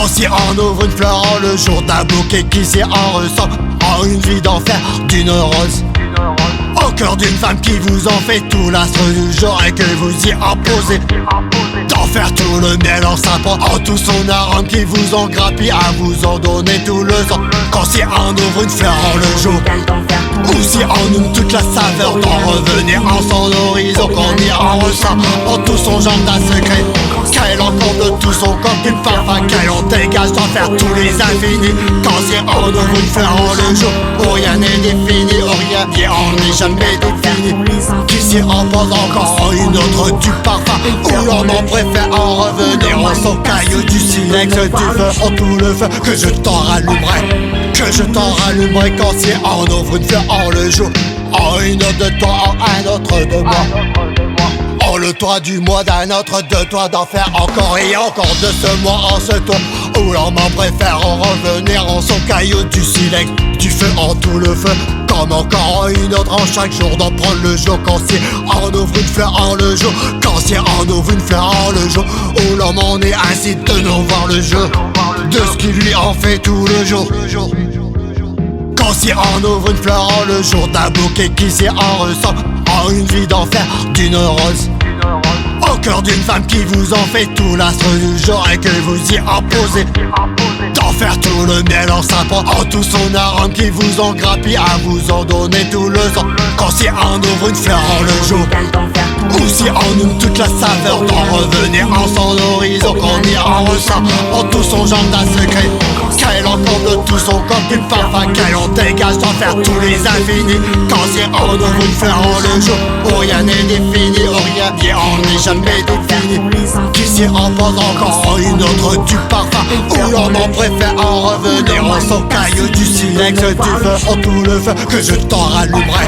Quand si on ouvre une fleur en le jour d'un bouquet qui s'y en ressent, en une vie d'enfer d'une rose, au cœur d'une femme qui vous en fait tout l'astre du jour et que vous y imposez d'en faire tout le miel en sapant en tout son arôme qui vous en grappille à vous en donner tout le sang. Quand si on ouvre une fleur en le jour, ou si on ouvre toute la saveur d'en revenir en son horizon, qu'on y en ressent en tout son genre d'un secret, qu'elle encore de tout son corps qu'une parfum qu'elle en dégage d'en faire tous les infinis. Quand si on ouvre une fleur en le jour, où rien n'est défini, où rien n'est jamais défini, qui s'y repose encore en une autre du parfum, où l'on en préfère en revenir en son caillou du silex du feu, en tout le feu que je t'en rallumerai, que je t'en rallumerai. Quand si on ouvre une fleur en le jour, en une autre de toi, en un autre de moi, en le toit du mois d'un autre de toi, d'en faire encore et encore de ce mois en ce toit, où l'on m'en préfère en revenir en son caillou du silex du feu, en tout le feu, comme encore une autre en chaque jour d'en prendre le jour. Quand si on ouvre une fleur en le jour, quand si on ouvre une fleur en le jour, où l'homme en est ainsi de nous voir le jeu de ce qui lui en fait tout le jour. Quand si on ouvre une fleur en le jour d'un bouquet qui s'y en ressent, en une vie d'enfer d'une rose, au cœur d'une femme qui vous en fait tout l'astre du jour et que vous y imposez d'en faire tout le miel en sapant en tout son arôme qui vous en grappille à vous en donner tout le sang. Quand si on ouvre une fleur en le jour, ou si on ouvre toute la saveur d'en revenir en son horizon, qu'on y en ressent en tout son genre d'un secret, qu'elle encore de tout son corps qu'une parfum qu'elle en dégage d'en faire tous les infinis. Quand si on ouvre une fleur en le jour, où rien n'est défini, où rien n'est jamais défini, qui s'y repose encore en une autre du parfum, où l'on en préfère en revenir en son caillou du silex du feu, en tout le feu que je t'en rallumerai,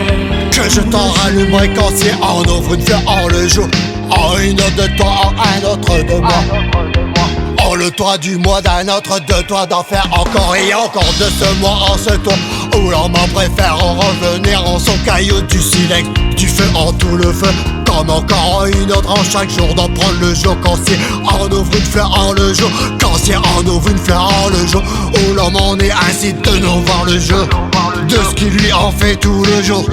que je t'en rallumerai. Quand si on ouvre une fleur en le jour, en une autre de toi, en un autre de moi, en le toit du mois d'un autre de toi, d'en faire encore et encore de ce mois en ce toit, où l'on m'en préfère en revenir en son caillou du silex du feu, en tout le feu, comme encore une autre en chaque jour d'en prendre le jour. Quand si on ouvre une fleur en le jour, quand si on ouvre une fleur en le jour, où l'homme en est ainsi de nous voir le jeu de ce qui lui en fait tout le jour.